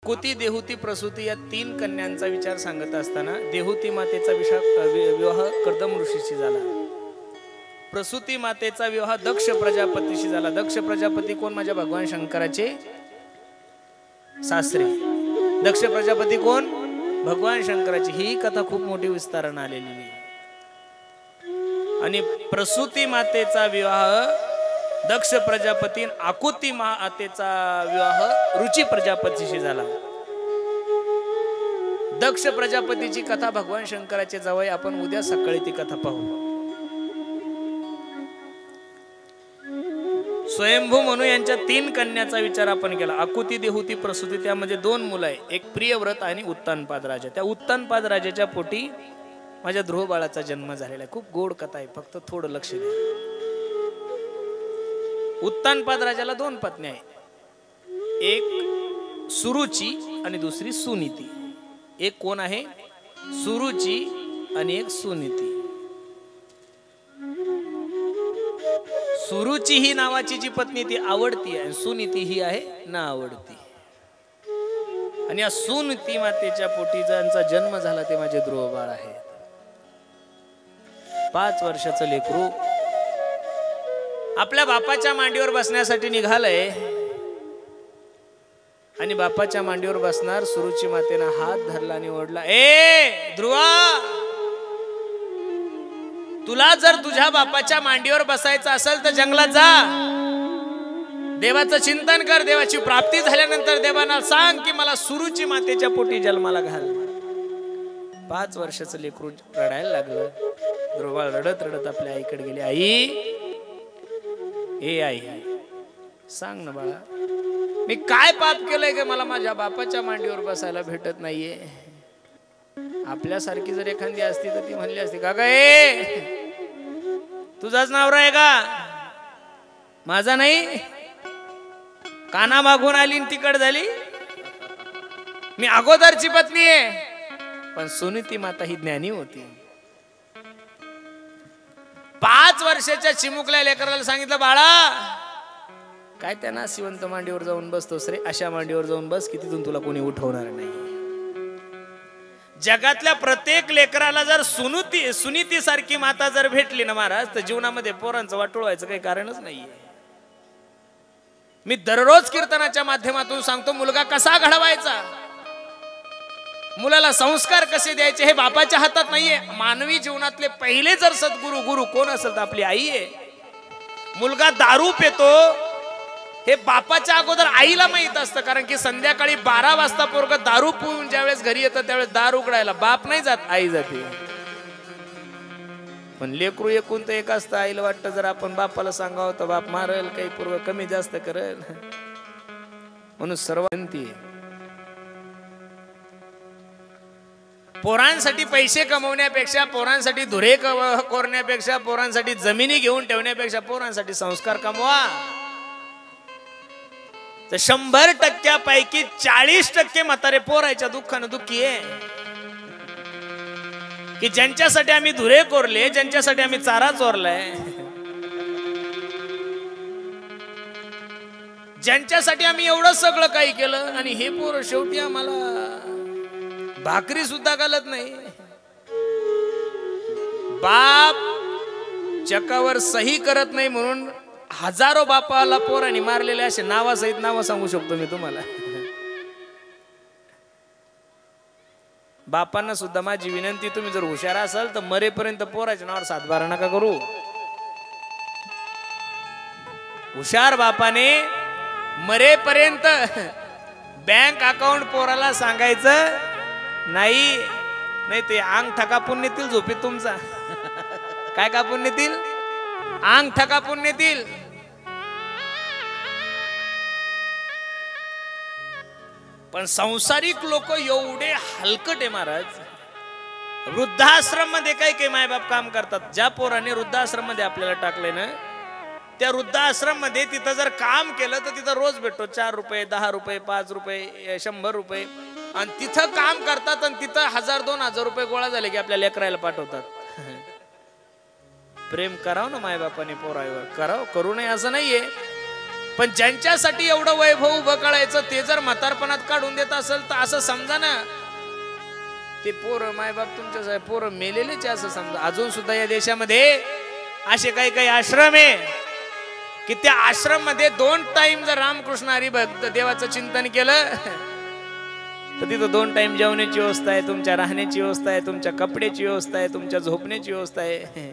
आकुती, देहुती, प्रसूती या 3 कन्यांचा विचार सांगत असताना देहुती मातेचा विवाह कर्दम ऋषीशी झाला. प्रसूती मातेचा विवाह दक्ष प्रजापतीशी झाला. दक्ष प्रजापती कोण? माझ्या भगवान शंकराचे सासरे. दक्ष प्रजापती कोण? भगवान शंकराची. ही कथा खूप मोठी विस्ताराने आलेली आहे. आणि प्रसूती मातेचा विवाह दक्ष प्रजापती, आकुती मातेचा विवाह रुची प्रजापतीशी झाला. दक्ष प्रजापतीची कथा भगवान शंकराचे जावई, आपण उद्या सकाळी ती कथा पाहू. स्वयंभू म्हणू यांच्या 3 कन्याचा विचार आपण केला. आकुती, देहुती, प्रसूती. त्यामध्ये 2 मुलं आहे, एक प्रियव्रत आणि उत्तानपाद राजा. त्या उत्तानपाद राजाच्या पोटी माझ्या ध्रुव बाळाचा जन्म झालेला आहे. खूप गोड कथा आहे, फक्त थोडं लक्ष द्या. उत्तानपाद राजाला 2 पत्नी आहेत, एक सुरुची आणि दुसरी सुनीती. एक कोण आहे? सुरुची आणि एक सुनीती. सुरुची ही नावाची जी पत्नी ती आवडती आहे, सुनीती ही आहे ना आवडती. आणि या सुनीती मातेच्या पोटी ज्यांचा जन्म झाला ते माझे ध्रुव बाळ आहे. 5 वर्षाचं लेकरू आपल्या बापाच्या मांडीवर बसण्यासाठी निघालंय. आणि बापाच्या मांडीवर बसणार सुरुची मातेनं हात धरला आणि ओढला. ए ध्रुवा, तुला जर तुझ्या बापाच्या मांडीवर बसायचं असेल तर जंगलात जा, देवाचं चिंतन कर. देवाची प्राप्ती झाल्यानंतर देवांना सांग की मला सुरुची मातेच्या पोटी जन्माला घाल. 5 वर्षाचं लेकरू रडायला लागलं. ध्रुवाळ रडत रडत आपल्या आईकडे गेली. आई, ए आई, सांग ना बाळा, मी काय पाप केलंय की मला माझ्या बापाच्या मांडीवर बसायला भेटत नाहीये. आपल्यासारखी जर एखादी असती तर ती म्हणली असती, का ए तुझाच नवरा आहे का? माझा नाही. काना मागून आली तिकड झाली. मी अगोदरची पत्नी आहे. पण सुनीती माता ही ज्ञानी होती. 5 वर्षाच्या चिमुकल्या लेकराला सांगितलं, बाळा काय त्या नाशिवंत मांडीवर जाऊन बसतोस रे, अशा मांडीवर जाऊन बस की तिथून तुला कोणी उठवणार नाही. जगातल्या प्रत्येक लेकराला जर सुनीती सारखी माता जर भेटली ना महाराज, तर जीवनामध्ये पोरांचं वाटोळ व्हायचं काही कारणच नाहीये. मी दररोज कीर्तनाच्या माध्यमातून सांगतो, मुलगा कसा घडवायचा, मुलाला संस्कार कसे द्यायचे हे बापाच्या हातात नाहीये. मानवी जीवनातले पहिले जर सद्गुरु गुरु कोण असेल तर आपली आई आहे. मुलगा दारू पितो हे बापाच्या अगोदर आईला माहित असतं, कारण की संध्याकाळी 12 वाजता पोरगं दारू पिऊन ज्यावेळेस घरी येतं त्यावेळेस दार उघडायला बाप नाही जात, आई जाते. पण लेकरू एकूण तर एक असतं. आईला वाटतं जर आपण बापाला सांगावं तर बाप मारेल, काही पूर्व कमी जास्त करेल. म्हणून सर्वांती पोरांसाठी पैसे कमवण्यापेक्षा, पोरांसाठी धुरे कोरण्यापेक्षा, पोरांसाठी जमिनी घेऊन ठेवण्यापेक्षा पोरांसाठी संस्कार कमवा. तर 100% 40% म्हातारे पोरायच्या दुःखानं दुःखी आहे. की ज्यांच्यासाठी आम्ही धुरे कोरले, ज्यांच्यासाठी आम्ही चारा चोरलाय, ज्यांच्यासाठी आम्ही एवढं सगळं काही केलं, आणि हे पोर शेवटी आम्हाला भाकरी सुद्धा घालत नाही. बाप चकावर सही करत नाही म्हणून हजारो बापाला पोरांनी मारलेले असे नावासहित नाव सांगू शकतो मी तुम्हाला. बापांना सुद्धा माझी विनंती, तुम्ही जर हुशार असाल तर मरेपर्यंत पोराच्या नावावर 7-12 नका करू. हुशार बापाने मरेपर्यंत बँक अकाउंट पोराला सांगायचं नाही, नाही ते अंगठा कापून नेतील झोपेत तुमचा. काय कापून नेतील? अंगठा कापून नेतील. पण संसारिक लोक एवढे हलकट आहे महाराज. वृद्धाश्रम मध्ये काही काही मायबाप काम करतात. ज्या पोराने वृद्धाश्रम मध्ये आपल्याला टाकले ना, त्या वृद्धाश्रम मध्ये तिथं जर काम केलं तर तिथं रोज भेटतो 4 रुपये, 10 रुपये, 5 रुपये, 100 रुपये. आणि तिथं काम करतात आणि तिथं 1000-2000 रुपये गोळा झाले की आपल्या लेकरायला पाठवतात. प्रेम करावं ना मायबापाने पोरावर, करावं, करू नये असं नाहीये. पण ज्यांच्यासाठी एवढं वैभव उभं करायचं ते जर म्हातारपणात काढून देत असेल तर असं समजा ना, ते पोरं मायबाप तुमच्या पोरं मेलेलेच असं समजा. अजून सुद्धा या देशामध्ये असे काही काही आश्रम आहे की त्या आश्रम मध्ये 2 टाइम जर रामकृष्ण हरी भक्त देवाचं चिंतन केलं तर तिथं 2 टाइम जेवणाची व्यवस्था आहे, तुमच्या राहण्याची व्यवस्था आहे, तुमच्या कपड्याची व्यवस्था आहे, तुमच्या झोपण्याची व्यवस्था आहे.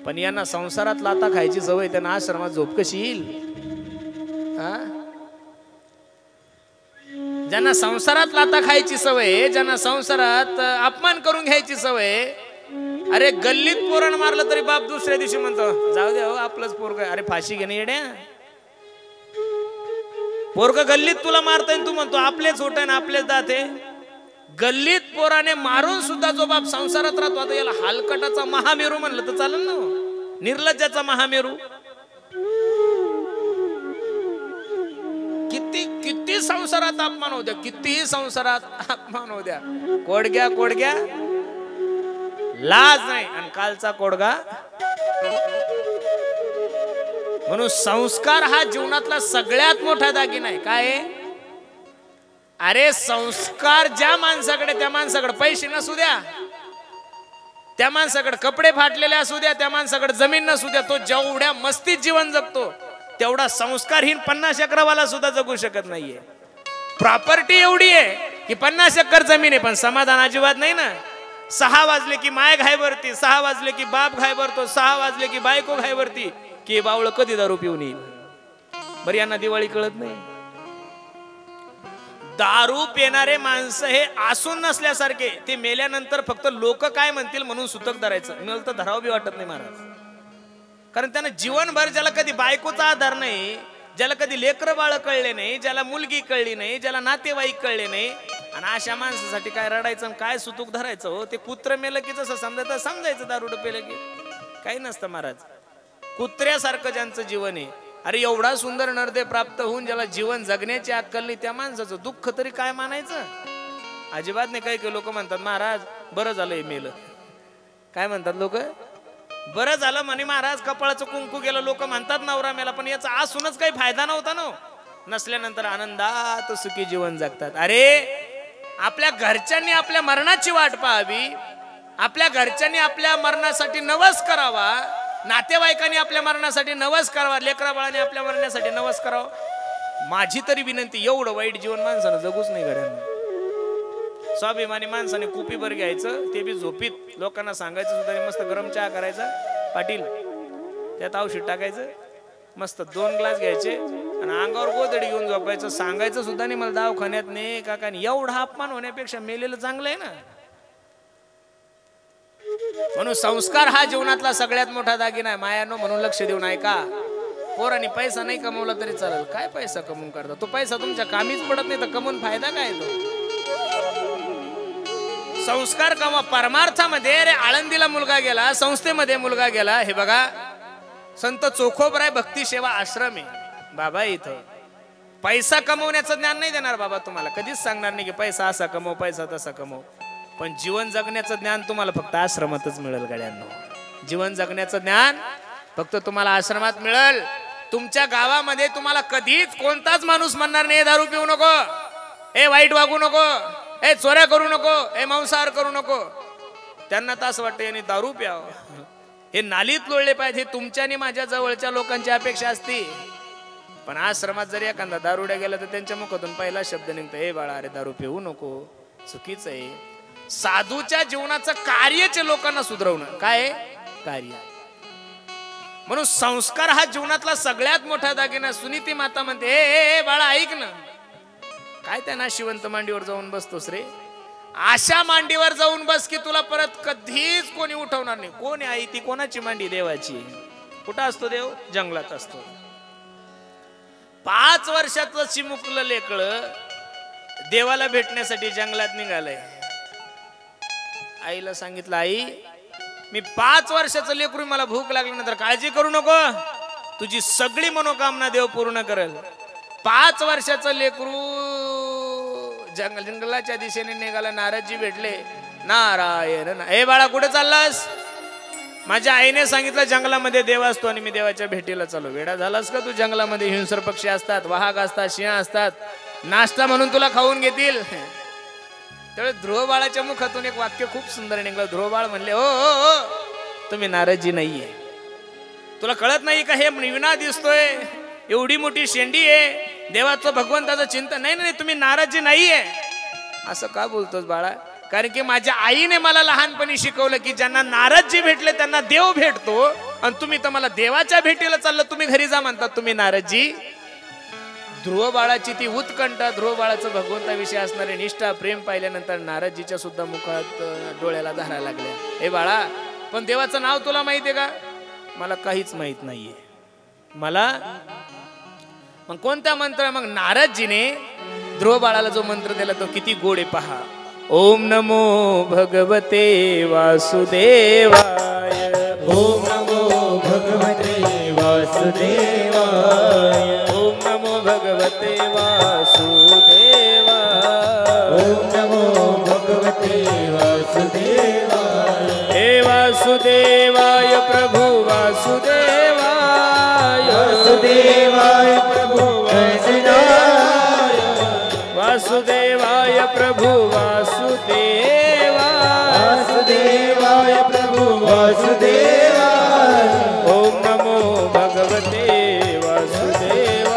पण यांना संसारात लाता खायची सवय, त्यांना आश्रमात झोप कशी येईल? ज्यांना संसारात लाता खायची सवय, ज्यांना संसारात अपमान करून घ्यायची सवय, अरे गल्लीत पोरण मारलं तरी बाप दुसऱ्या दिवशी म्हणतो जाऊ द्या हो आपलंच पोरग. अरे फाशी घेणे येड्या, पोरग गल्लीत तुला मारताय तू म्हणतो आपलेच होत आहे ना आपलेच दात आहे. गल्लीत पोराने मारून सुद्धा जो बाप संसारात राहतो, आता याला हलकटाचा महामेरू म्हणलं तर चालेल ना, निर्लज्जाचा महामेरू. किती किती संसारात अपमान होऊ द्या, कितीही संसारात अपमान होऊ द्या, कोडग्या कोडग्या लाज नाही. आणि कालचा कोडगा. म्हणून संस्कार हा जीवनातला सगळ्यात मोठा दागिना आहे. काय? अरे संस्कार ज्या माणसाकडे, त्या माणसाकडे पैसे नसू द्या, त्या माणसाकडे कपडे फाटलेले असू द्या, त्या माणसाकडे जमीन नसू द्या, तो जेवढ्या मस्तीत जीवन जगतो तेवढा संस्कारहीन 50 एकरवाला सुद्धा जगू शकत नाहीये. प्रॉपर्टी एवढी आहे की 50 एकर जमीन आहे पण समाधान अजिबात नाही ना. 6 वाजले की माय घाय भरती, 6 वाजले की बाप घाय भरतो, 6 वाजले की बायको घाय भरती की बावळ कधी दारू पिऊन येईल. बरं यांना दिवाळी कळत नाही. दारू पिणारे माणसं हे असून नसल्यासारखे, ते मेल्यानंतर फक्त लोक काय म्हणतील म्हणून सुतक धरायचं. मला तर धरावं बी वाटत नाही महाराज. कारण त्यांना जीवनभर, ज्याला कधी बायकोचा आधार नाही, ज्याला कधी लेकरं बाळ कळले नाही, ज्याला मुलगी कळली नाही, ज्याला नातेवाईक कळले नाही, आणि अशा माणसासाठी काय रडायचं काय सुतूक धरायचं हो. ते कुत्र मेलं की जसं समजायचं समजायचं, दारू पेलं की काही नसतं महाराज. कुत्र्यासारखं ज्यांचं जीवन आहे, अरे एवढा सुंदर नरदेह प्राप्त होऊन ज्याला जीवन जगण्याची अक्कल नाही, त्या माणसाचं दुःख तरी काय मानायचं? अजिबात नाही. काही काही लोक म्हणतात महाराज बरं झालं हे मेलं. काय म्हणतात लोक? बरं झालं म्हणे महाराज, कपाळाचं कुंकू गेलं. लोक म्हणतात नवरा मेला, पण याचा असूनच काही फायदा नव्हता ना. नसल्यानंतर आनंदात सुखी जीवन जगतात. अरे आपल्या घरच्यांनी आपल्या मरणाची वाट पाहावी, आपल्या घरच्यांनी आपल्या मरणासाठी नवस करावा, नातेवाईकांनी आपल्या मरणासाठी नवस करावा, लेकरा बाळाने आपल्या मरण्यासाठी नवस करावा. माझी तरी विनंती, एवढं वाईट जीवन माणसानं जगूच नाही घड्यांना. स्वाभिमानी माणसाने कुपीभर घ्यायचं, ते बी झोपीत. लोकांना सांगायचं सुद्धा, मस्त गरम चहा करायचा पाटील, त्यात औषध टाकायचं, मस्त 2 ग्लास घ्यायचे आणि अंगावर गोधडी घेऊन झोपायचं. सांगायचं सुद्धा नाही मला दवाखान्यात नाही काका. एवढा अपमान होण्यापेक्षा मेलेलं चांगलं आहे ना. म्हणून संस्कार हा जीवनातला सगळ्यात मोठा दागिना आहे. मायानो, म्हणून लक्ष देऊन ऐका. पोरांनी पैसा नाही कमवला तरी चालेल. काय पैसा कमवून करता? तो पैसा तुमच्या कामीच पडत नाही तर कमवून फायदा काय? तो संस्कार कमवा परमार्थामध्ये. अरे आळंदीला मुलगा गेला, संस्थेमध्ये मुलगा गेला. हे बघा, संत चोखोबराय भक्ती सेवा आश्रम आहे बाबा. इथं पैसा कमवण्याचं ज्ञान नाही देणार बाबा तुम्हाला. कधीच सांगणार नाही की पैसा असा कमव, पैसा तसा कमव. पण जीवन जगण्याचं ज्ञान तुम्हाला फक्त आश्रमातच मिळेल गड्यांनो. जीवन जगण्याचं ज्ञान फक्त तुम्हाला आश्रमात मिळेल. तुमच्या गावामध्ये तुम्हाला कधीच कोणताच माणूस म्हणणार नाही दारू पिऊ नको, ए वाईट वागू नको, ए चोऱ्या करू नको, ए मांसाहार करू नको. त्यांना तर असं वाटतं यांनी दारू प्यावं, हे नालीत लोळले पाहिजे. हे तुमच्या आणि माझ्या जवळच्या लोकांची अपेक्षा असते. पण आश्रमात जरी एखादा दारुड्या गेला तर त्यांच्या मुखातून पहिला शब्द निघतो, ए बाळा अरे दारू पिऊ नको, चुकीचं आहे. साधूच्या जीवनाचं कार्यचे लोकांना सुधरवणं काय कार्य. म्हणून संस्कार हा जीवनातला सगळ्यात मोठा दागिना. सुनीती माता म्हणते, ए बाळा ऐक ना, काय त्या नाशिवंत मांडीवर जाऊन बसतोस रे? अशा मांडीवर जाऊन बस की तुला परत कधीच कोणी उठवणार नाही. कोण आहे ती? कोणाची मांडी? देवाची. कुठं असतो देव? जंगलात असतो. 5 वर्षाचं चिमुकलं लेकळं देवाला भेटण्यासाठी जंगलात निघालंय. आईला सांगितलं, आई मी 5 वर्षाचं लेकरू, मला भूक लागल्यानंतर काळजी करू नको, तुझी सगळी मनोकामना देव पूर्ण करेल. 5 वर्षाचं लेकरू जंगलाच्या दिशेने निघाला. नारदजी भेटले. नारायण, हे बाळा कुठे चाललास? माझ्या आईने सांगितलं जंगलामध्ये देव असतो आणि मी देवाच्या भेटीला चालू. वेडा झालास का तू? जंगलामध्ये हिंसर पक्षी असतात, वाघ असतात, सिंह असतात, नाश्ता म्हणून तुला खाऊन घेतील. त्यावेळी ध्रुव बाळाच्या मुखातून एक वाक्य खूप सुंदर निघलं. ध्रुव बाळ म्हणले, हो हो हो, तुम्ही नारदजी नाहीये. तुला कळत नाही का हे विना दिसतोय, एवढी मोठी शेंडी आहे, देवाचं भगवंताचं चिंतन नाही. नाही, तुम्ही नारदजी नाहीये. असं का बोलतोस बाळा? कारण की माझ्या आईने मला लहानपणी शिकवलं की ज्यांना नारदजी भेटले त्यांना देव भेटतो, आणि तुम्ही तर मला देवाच्या भेटीला चाललं, तुम्ही घरी जा म्हणतात तुम्ही नारदजी. ध्रुव बाळाची ती उत्कंठा, ध्रुव बाळाचं भगवंताविषयी असणारे निष्ठा, प्रेम पाहिल्यानंतर नारदजीच्या सुद्धा मुखात डोळ्याला धारा लागल्या. हे बाळा, पण देवाचं नाव तुला माहितीये का? मला काहीच माहित नाहीये. मला मग कोणता मंत्र? मग नारदजीने ध्रुव बाळाला जो मंत्र दिला तो किती गोड आहे पहा. ओम नमो भगवते वासुदेवाय. ओम नमो भगवते वासुदेवाय. ओम नमो भगवते वासुदेवाय. ओम नमो भगवते वासुदेवाय. हे वासुदेवाय प्रभु वासुदेवाय. वासुदेवाय प्रभु वासुदेवाय. वासुदेवाय प्रभु वासुदेवाय. वासुदेवाय प्रभु वासुदेवाय. ओम नमो भगवते वासुदेवाय.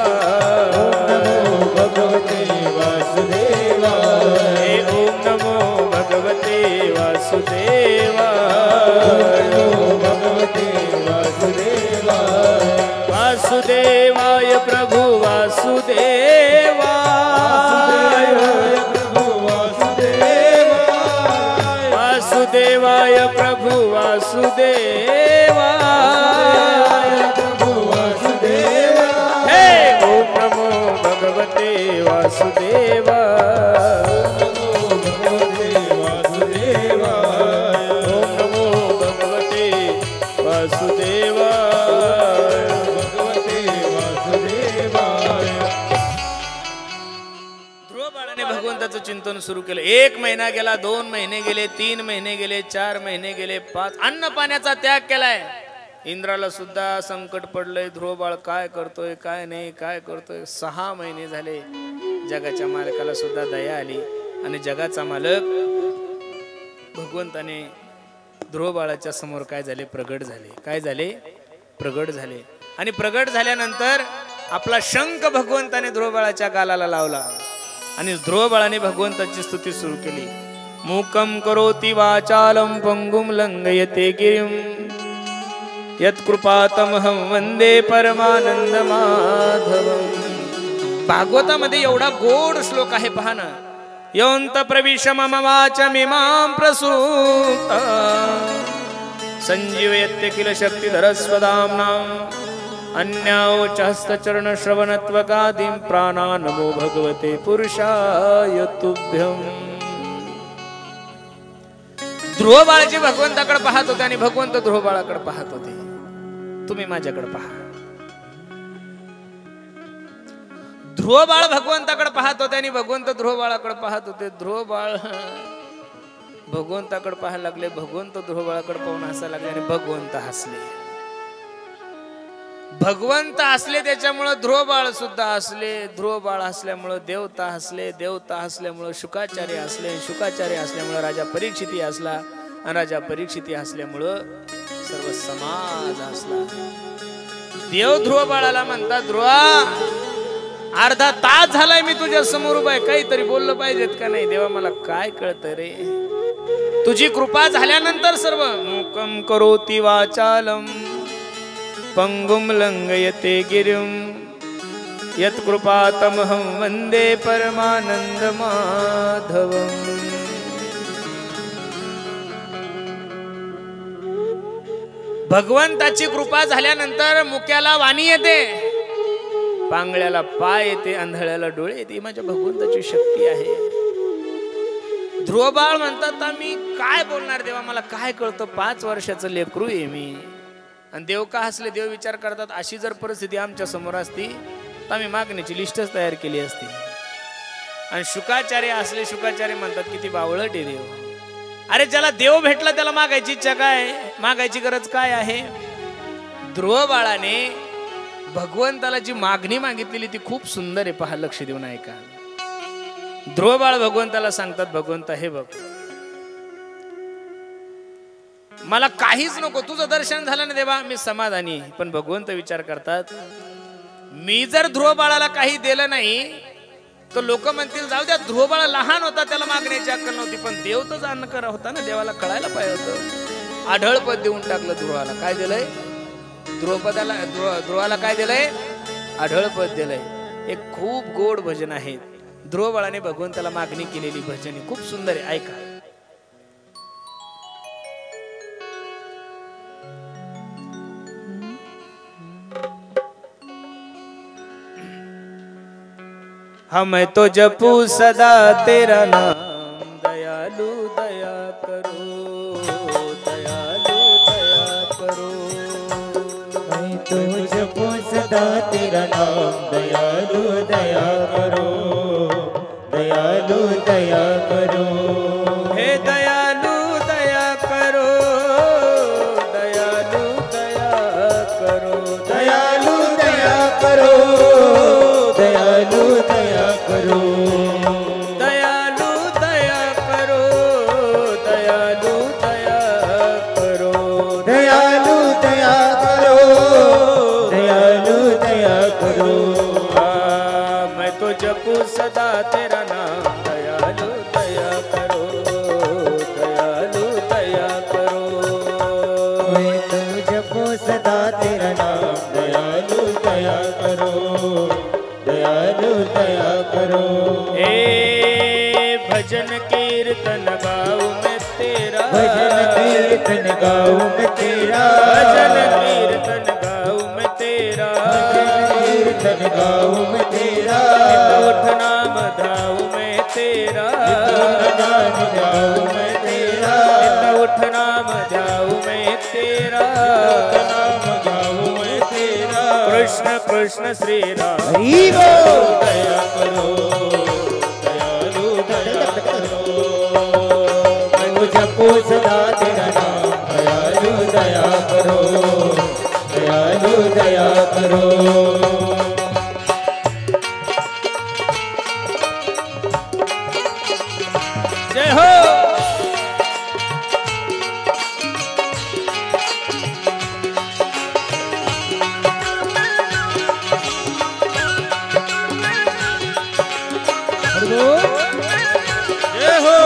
ओम नमो भगवते वासुदेवाय. हे ओम नमो भगवते वासुदेवाय. ओम नमो भगवते वासुदेवाय. वासुदेवाय प्रभु वासुदेवाय. वासुदेवाय प्रभु वासुदेवाय. प्रभु वासुदेवाय. हे ओम नमो भगवते वासुदेवाय. ओम नमो भगवते वासुदेवाय. ध्रुव बाळाने भगवंताचं चिंतन सुरू केलं. 1 महिना गेला, 2 महिने गेले, 3 महिने गेले, 4 महिने गेले, 5. अन्न पाण्याचा त्याग केलाय. इंद्राला सुद्धा संकट पडलंय. ध्रुव बाळ काय करतोय, काय नाही, काय करतोय. 6 महिने झाले. जगाच्या मालकाला सुद्धा दया आली आणि जगाचा मालक भगवंताने ध्रुव बाळाच्या समोर काय झाले? प्रगट झाले. काय झाले? प्रगट झाले. आणि प्रगट झाल्यानंतर आपला शंख भगवंताने ध्रुव बाळाच्या गालाला लावला आणि ध्रुव बाळाने भगवंताची स्तुती सुरू केली. मूकं करोति वाचालं पंगुं लंघयते गिरिं यत्कृपातमहं वंदे परमानंद माधवं. भागवतामध्ये एवढा गोड श्लोक आहे पहा ना. योऽन्त प्रविश मम वाचमिमां प्रसूत संजीवयत्य किल शक्तिधरस्वदाम्नाम् अन्यावचहस्तचरण श्रवणत्वकादिं प्राणा नमो भगवते पुरुषाय तुभ्यं. ध्रुव बाळाजी भगवंताकडे पाहत होते आणि भगवंत ध्रुव बाळाकडे पाहत होते. तुम्ही माझ्याकडे पहा. ध्रुव बाळ भगवंताकडे पाहत होते आणि भगवंत ध्रुव बाळाकडे पाहत होते. ध्रुव बाळ भगवंताकडे पाहायला लागले. भगवंत ध्रुव बाळाकडे पाहून हसायला लागले आणि भगवंत हसले. भगवंत हसले त्याच्यामुळे ध्रुव बाळ सुद्धा हसले. ध्रुव बाळ हसल्यामुळे देवता हसले. देवता हसल्यामुळे शुकाचार्य हसले. शुकाचार्य हसल्यामुळे राजा परीक्षिती हसला. आणि राजा परीक्षिती हसल्यामुळं सर्व समाज हसला. देव ध्रुव बाळाला म्हणतात, ध्रुवा अर्धा तास झालाय मी तुझ्या समोर उभा आहे, काहीतरी बोललं पाहिजेत का नाही? देवा मला काय कळतं रे, तुझी कृपा झाल्यानंतर सर्व. मूकं करोति वाचालं पंगुं लंघयते गिरिं यत्कृपातमहं वंदे परमानंद माधवं. भगवंताची कृपा झाल्यानंतर मुक्याला वाणी येते, पांगळ्याला पाय येते, आंधळ्याला डोळे येते. माझ्या भगवंताची शक्ती आहे. ध्रुवबाळ म्हणतात, मी काय बोलणार देवा, मला काय कळतं, 5 वर्षाचं लेकरू आहे मी. आणि देव का हसले? देव विचार करतात, अशी जर परिस्थिती आमच्या समोर असती तर आम्ही मागण्याची लिस्टच तयार केली असती. आणि शुकाचार्य असले, शुकाचार्य म्हणतात किती बावळट आहे देव. अरे ज्याला देव भेटला त्याला मागायची इच्छा काय, मागायची गरज काय आहे? ध्रुव बाळाने भगवंताला जी मागणी मागितलेली ती खूप सुंदर आहे, पहा लक्ष देऊन ऐका. ध्रुव बाळ भगवंताला सांगतात, भगवंता हे बघ मला काहीच नको, तुझं दर्शन झालं ना देवा मी समाधानी. पण भगवंत विचार करतात, मी जर ध्रुव बाळाला काही दिलं नाही तर लोक म्हणतील जाऊ द्या, ध्रुव बाळा लहान होता त्याला मागण्याची अक्कल नव्हती. पण देव तर जाणकार होता ना, देवाला कळायला पाहिजे होतं. आढळ पद देऊन टाकलं ध्रुवाला. काय दिलंय? ध्रुवाला काय दिलंय? आढळ पद दिलंय. एक खूप गोड भजन आहे, ध्रुव बाळाने भगवंताला मागणी केलेली भजन खूप सुंदर आहे, ऐका. हम तो जपू सदा तेरा नाम, दयालु दया करो, दयालु दया करो. मैं तो जपू सदा तेरा नाम, दयालु दया करो, दयालु दया करो. हे दयालु दया करो, दयालु दया करो, दयालु दया करो, दयालु दया करो, दयालु दया करो, दयालु दया करो, दयालु दया करो, दयालु दया करो. मैं तो जपू सदा तेरा नाम, दयालु दया करो, दयालु दया करो. मैं तो जपू सदा तेरा नाम, दयालु दया करो, दयालु दया करो. भजन कीर्तन गाऊं मैं तेरा, भजन कीर्तन गाऊं मैं तेरा, भजन कीर्तन गाऊं मैं तेरा, भजन कीर्तन गाऊं मैं तेरा. उठ नाम धाऊं मैं तेरा, नाम गाऊं मैं तेरा, उठ नाम धाऊं मैं तेरा, नाम गाऊं मैं तेरा. कृष्ण कृष्ण श्री राम. हरि बोल. दया करो, दयालु दया करो. मैं जपू सदा तेरा नाम, दयालु दया करो, दयालु दया करो. जय हो. जय हो.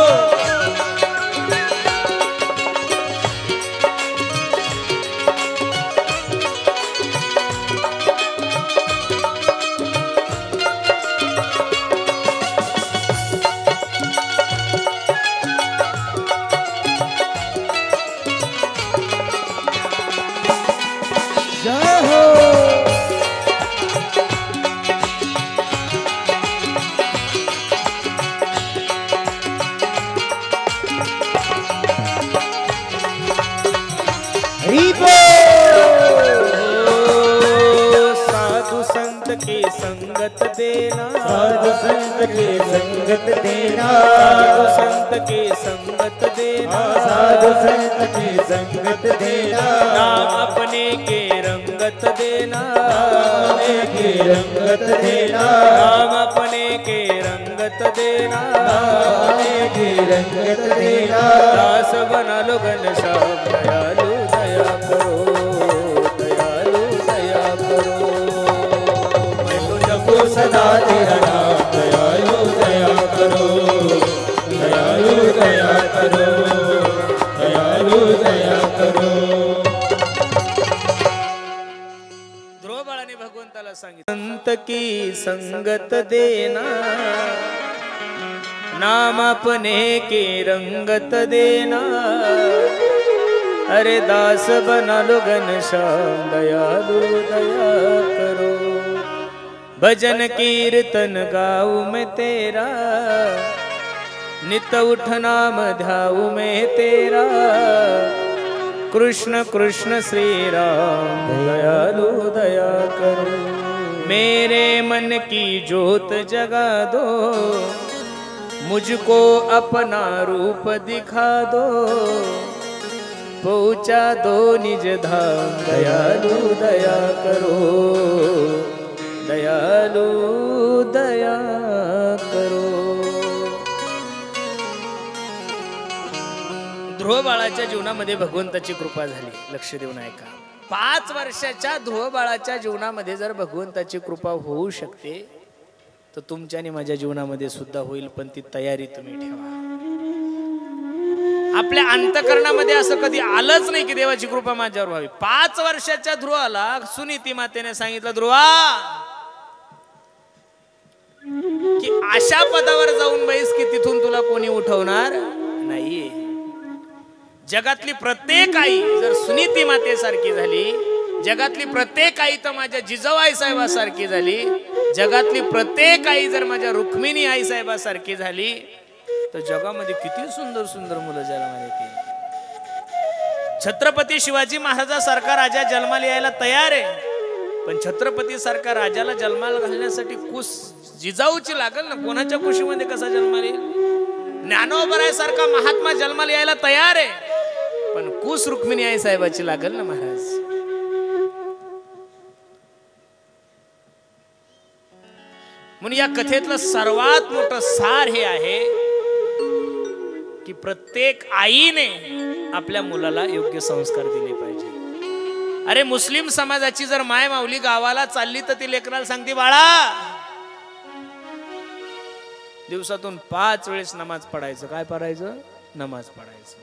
साधु संत की संगत देना, साधु संत की संगत देना, साधु संत की संगत देना, साधु संत की संगत देना. नाम अपने के रंगत देना, अपने की रंगत देना, नाम अपने के रंगत देना, अपने की रंगत देना. दास बना लो घनश्याम, दयालु दया करो, दयालु दया करो. मैं तो जपू सदा तेरा नाम, दयालु दया करो, दयालु दया करो, दयालु दया करो. ध्रुव बाळाने भगवंताला सांगितलं, संत की संगत देना, नाम अपने के रंगत देना, अरे दास बना लो घनश्याम, दयालु दया करो. भजन कीर्तन गाऊं मैं तेरा, नित उठ नाम ध्याऊं मैं तेरा, कृष्ण कृष्ण श्री राम, दयालु दया करो. मेरे मन की ज्योत जगा दो, मुझको अपना रूप दिखा दो, पहुंचा दो निज धाम। दयालु दया करो, दयालु दया करो। ध्रुव बाळाच्या जीवनामध्ये भगवंताची कृपा झाली। लक्ष देऊन ऐका, 5 वर्षाच्या ध्रुव बाळाच्या जीवनामध्ये जर भगवंताची कृपा होऊ शकते तर तुमच्या आणि माझ्या जीवनामध्ये सुद्धा होईल, पण ती तयारी तुम्ही ठेवा। आपल्या अंतकरणामध्ये असं कधी आलंच नाही की देवाची कृपा माझ्यावर व्हावी। 5 वर्षाच्या ध्रुवाला सुनीती मातेने सांगितलं, ध्रुवा की अशा पदावर जाऊन बैस की तिथून तुला कोणी उठवणार नाहीये। जगातली प्रत्येक आई जर सुनीती मातेसारखी झाली, जगातली प्रत्येक आई तर माझ्या जिजाबाई साहेबासारखी झाली, जगातली प्रत्येक आई जर माझ्या रुक्मिणी आई साहेबासारखी झाली तर जगामध्ये किती सुंदर सुंदर मुलं जन्माला येतील। छत्रपती शिवाजी महाराजासारखा राजा जन्माला यायला तयार आहे, पण छत्रपती सारखा राजाला जन्माला घालण्यासाठी कुस जिजाऊची लागल ना। कोणाच्या कुशीमध्ये कसा जन्माला येईल? ज्ञानोबराय सारखा महात्मा जन्माला यायला तयार आहे, पण कुस रुक्मिणी आई साहेबाची लागल ना महाराज। म्हणून या कथेतलं सर्वात मोठं सार हे आहे की प्रत्येक आईने आपल्या मुलाला योग्य संस्कार दिले पाहिजे। अरे मुस्लिम समाजाची जर माय माऊली गावाला चालली तर ती लेकराला सांगते, बाळा दिवसातून 5 वेळेस नमाज पढायचं। काय पढायचं? नमाज पढायचं।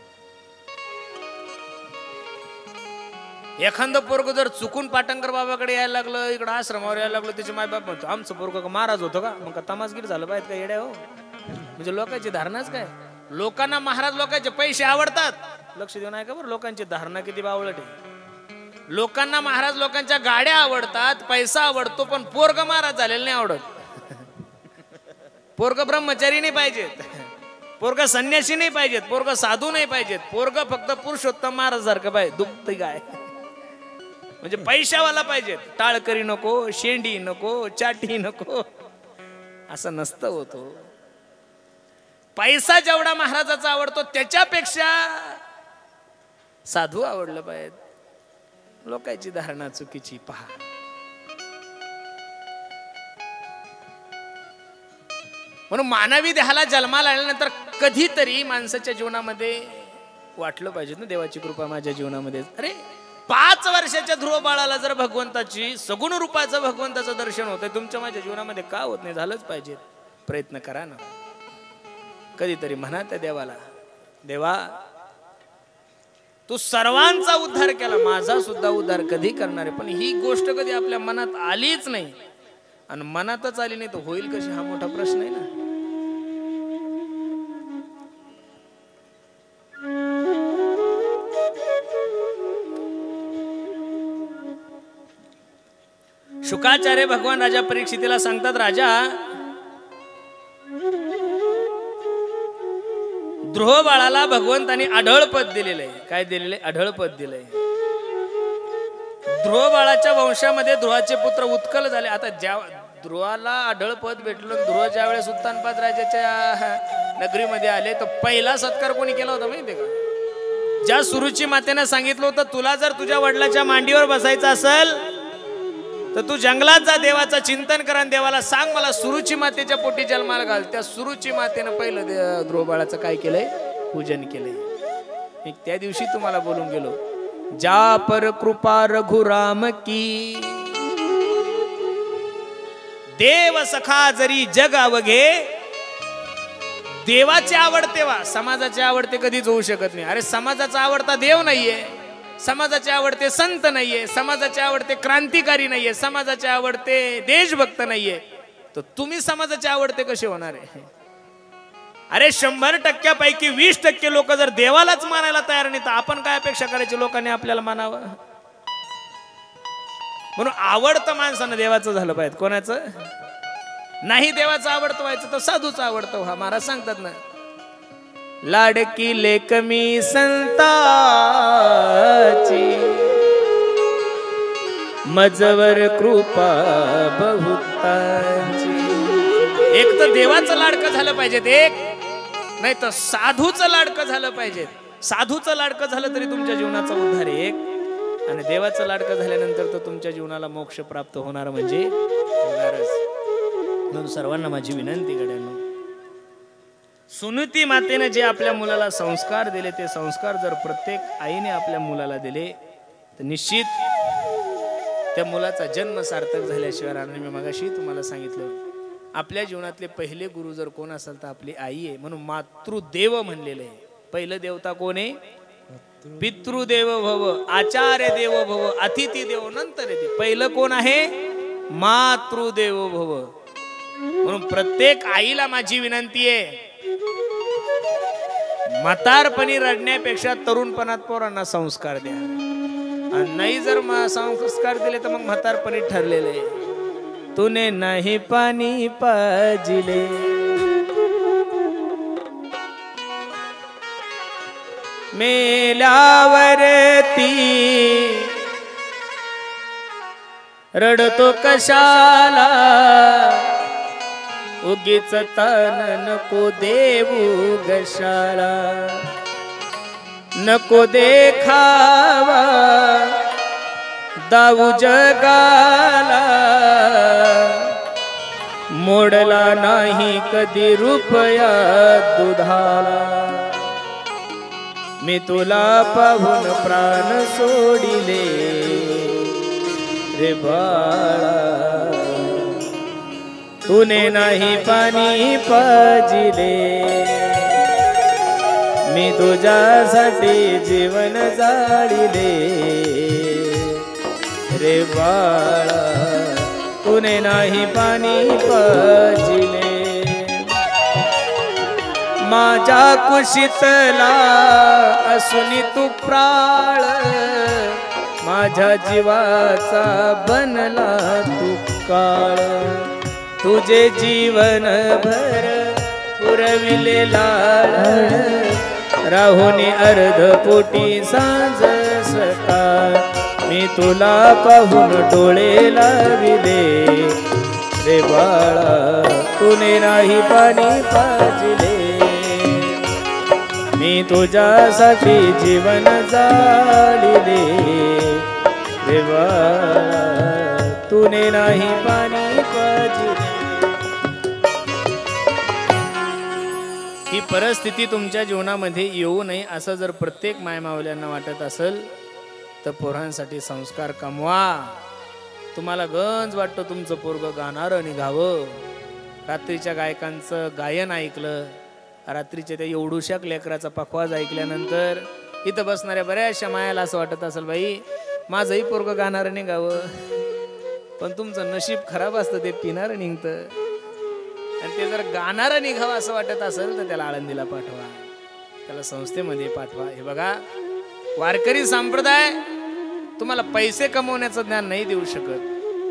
एखादं पोरग जर चुकून पाटणकर बाबाकडे यायला लागलं, इकडं आश्रमावर यायला लागलं, त्याचे मायबाप म्हणतो आमचं पोरग महाराज होतं का? मग का तमासगीर झालं पाहिजे का येड्या? हो म्हणजे लोकांची धारणाच काय? लोकांना महाराज लोकांचे पैसे आवडतात। लक्ष देऊन आहे का बरं, लोकांची धारणा किती बावळट आहे। लोकांना महाराज लोकांच्या गाड्या आवडतात, पैसा आवडतो, पण पोरग महाराज झालेलं नाही आवडत। पोरग ब्रह्मचारी नाही पाहिजेत, पोरग संन्यासी नाही पाहिजेत, पोरग साधू नाही पाहिजेत, पोरग फक्त पुरुषोत्तम महाराज सारखं पाहिजे। दुखत काय म्हणजे पैशावाला पाहिजेत, टाळकरी नको, शेंडी नको, चाटी नको, असं नसतं होतो। पैसा जेवढा महाराजाचा आवडतो त्याच्यापेक्षा साधू आवडलं पाहिजे। लोकांची धारणा चुकीची पहा। म्हणून मानवी देहाला जन्माला आल्यानंतर कधीतरी माणसाच्या जीवनामध्ये वाटलं पाहिजे ना देवाची कृपा माझ्या जीवनामध्ये। अरे 5 वर्षाच्या ध्रुव बाळाला जर भगवंताची सगुण रूपाचं भगवंताचं दर्शन होतंय, तुमच्या माझ्या जीवनामध्ये का होत नाही? झालंच पाहिजे, प्रयत्न करा ना। कधीतरी म्हणा त्या देवाला, देवा तू सर्वांचा उद्धार केला, माझा सुद्धा उद्धार कधी करणार आहे? पण ही गोष्ट कधी आपल्या मनात आलीच नाही, आणि मनातच आली नाही तर होईल कशी? हा मोठा प्रश्न आहे ना। शुकाचार्य भगवान राजा परीक्षितीला सांगतात, राजा ध्रुव बाळाला भगवंताने आढळ पद दिलेलं आहे। काय दिलेलं आहे? आढळ पद दिलंय। ध्रुव बाळाच्या वंशामध्ये ध्रुवाचे पुत्र उत्कल झाले। आता ज्या ध्रुवाला आढळ पद भेटलं, ध्रुव ज्या वेळेस उत्तानपाद राजाच्या नगरीमध्ये आले तर पहिला सत्कार कोणी केला होता माहितीये का? ज्या सुरुची मातेनं सांगितलं होतं, तुला जर तुझ्या वडिलाच्या मांडीवर बसायचं असेल तर तू जंगलात जा, देवाचं चिंतन कर आणि देवाला सांग मला सुरुची मातेच्या पोटी जन्माला घाल। त्या सुरुची मातेनं पहिलं ध्रुव बाळाचं काय केलंय? पूजन केलंय। त्या दिवशी तुम्हाला बोलून गेलो, जा पर कृपा रघुराम की, देव सखा जरी जग अवघे। देवाची आवड तेव्हा, समाजाची आवडते कधीच होऊ शकत नाही। अरे समाजाचा आवडता देव नाहीये, समाजाचे आवडते संत नाहीये, समाजाचे आवडते क्रांतिकारी नाहीये, समाजाचे आवडते देशभक्त नाहीये, तर तुम्ही समाजाचे आवडते कसे होणार आहे? अरे 100% 20% लोक जर देवालाच मानायला तयार नाही तर आपण काय अपेक्षा करायची लोकांनी आपल्याला मानावं? म्हणून आवडतं माणसानं देवाचं झालं पाहिजे। कोणाचं नाही देवाचं आवडतं व्हायचं तर साधूचं आवडतं व्हा। महाराज सांगतात ना, लाडकी लेक मी संताची, मजवर कृपा बहुतांची। एक तर देवाचं लाडकं झालं पाहिजे, एक नाही तर साधूचं लाडकं झालं पाहिजे. साधूचं लाडकं झालं तरी तुमच्या जीवनाचा उद्धार एक, आणि देवाचं लाडकं झाल्यानंतर तर तुमच्या जीवनाला मोक्ष प्राप्त होणार म्हणजे होणारच. म्हणून सर्वांना माझी विनंती गड्यांनो, सुनीती मातेने जे आपल्या मुलाला संस्कार दिले ते संस्कार जर प्रत्येक आईने आपल्या मुलाला दिले तर निश्चित त्या मुलाचा जन्म सार्थक झाल्याशिवाय राहणार. मी मगाशी तुम्हाला सांगितलं, आपल्या जीवनातले पहिले गुरु जर कोण असेल तर आपली आई आहे. म्हणून मातृदेव म्हणलेलं आहे. पहिलं देवता कोण आहे? पितृदेव भव, आचार्य देव भव, अतिथी देव नंतर येते. पहिलं कोण आहे? मातृदेव भव. म्हणून प्रत्येक आईला माझी विनंती आहे, म्हातारपणी रडण्यापेक्षा तरुणपणात पोरांना संस्कार द्या. आणि नाही जर संस्कार दिले तर मग म्हातारपणी ठरलेले, तूने नाही पाणी पाजिले, मेल्यावरती रडतो कशाला, उगीच तन नको देऊ गशाला, नको देखावा दाऊ जगाला, मोडला नाही कधी रुपया दुधाला, मी तुला पाहून प्राण सोडिले रे बाळा, तूने नाही पाणी पाजिले, मी तुझ्यासाठी जीवन जाळिले रे बाळा, तूने नाही पाणी पाजिले. माझ्या कुशीतला असुनी तू प्राळ, माझ्या जीवाचा बनला तू काळ, तुझे जीवन भर पुरविले लाळ, राहुनी अर्ध पोटी सांज सकाळ, मी तुला पाहून डोळे लाविले रे बाळा, तूने नाही पाणी पाजिले, मी तुझ्यासाठी जीवन जाळिले रे बाळा, तूने नाही पाणी पाजिले. ही परिस्थिती तुमच्या जीवनामध्ये येऊ नये असं जर प्रत्येक मायमावल्यांना वाटत असेल तर पोरांसाठी संस्कार कमवा. तुम्हाला गंज वाटतं तुमचं पोरगं गाणारं निघावं, रात्रीच्या गायकांचं गायन ऐकलं, रात्रीच्या त्या एवढूशा लेकराचा पखवाज ऐकल्यानंतर इथं बसणाऱ्या बऱ्याचशा मायाला असं वाटत असेल, बाई माझंही पोरगं गाणारं निघावं. पण तुमचं नशीब खराब असतं, ते पिणारं निघतं. आणि ते जर गाणारं निघावं असं वाटत असेल तर त्याला आळंदीला पाठवा, त्याला संस्थेमध्ये पाठवा. हे बघा, वारकरी संप्रदाय तुम्हाला पैसे कमवण्याचं ज्ञान नाही देऊ शकत,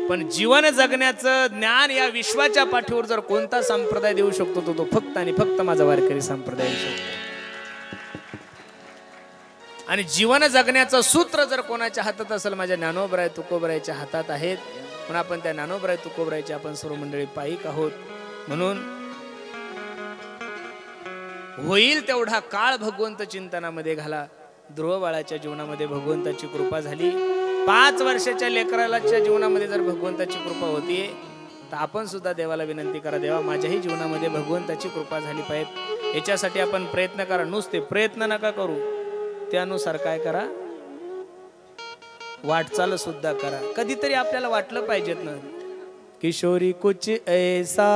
पण जीवन जगण्याचं ज्ञान या विश्वाच्या पाठीवर जर कोणता संप्रदाय देऊ शकतो तो फक्त आणि फक्त माझा वारकरी संप्रदाय देऊ शकतो. आणि जीवन जगण्याचं सूत्र जर कोणाच्या हातात असेल, माझ्या ज्ञानोबराय तुकोबरायच्या हातात आहेत. म्हणून आपण त्या ज्ञानोबराय तुकोबरायचे आपण सर्व मंडळी पाईक आहोत. म्हणून होईल तेवढा काळ भगवंत चिंतनामध्ये घाला. ध्रुव बाळाच्या जीवनामध्ये भगवंताची कृपा झाली, 5 वर्षाच्या लेकराच्या जीवनामध्ये जर भगवंताची कृपा होतीये तर आपण सुद्धा देवाला विनंती करा, देवा माझ्याही जीवनामध्ये भगवंताची कृपा झाली पाहिजे. याच्यासाठी आपण प्रयत्न करा. नुसते प्रयत्न नका करू, त्यानुसार काय करा, वाटचाल सुद्धा करा. कधीतरी आपल्याला वाटलं पाहिजेत ना, किशोरी कुछ ऐसा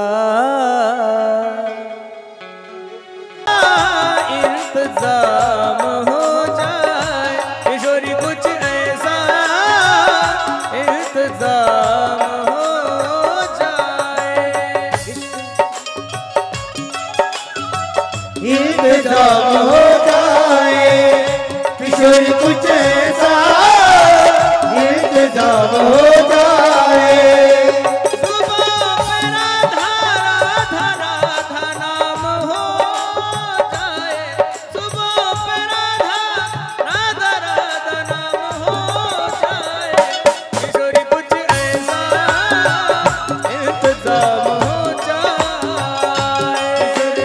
इंतजाम हो जाए, किशोरी कुछ ऐसा इंतजाम हो जाए, इंतजाम हो जाए, किशोरी कुछ ऐसा इंतजाम हो जाए,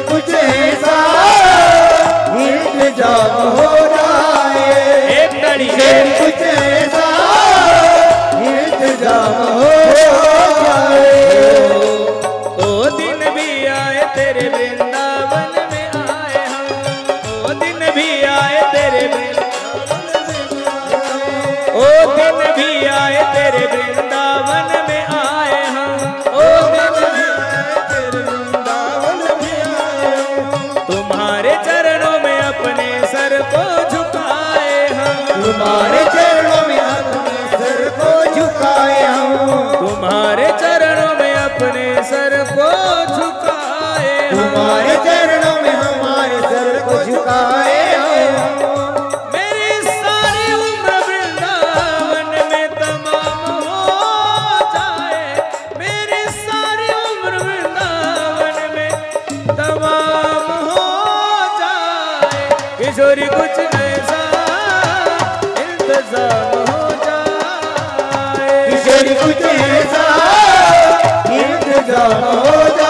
कुछ ऐसा तुम्हारे चरणों में अपने सर को झुकाए हम, तुम्हारे चरणों में अपने सर को झुकाए हम। तुम्हारे चरणों में हमारे सर को झुकाए हम। मेरी सारी उम्र वृंदावन में तमाम हो जाए, मेरी सारी उम्र वृंदावन में तमाम हो जाए। किशोरी कुछ ऐसा इंतजाम हो जाए, किशोरी कुछ ऐसा इंतजाम हो जाए।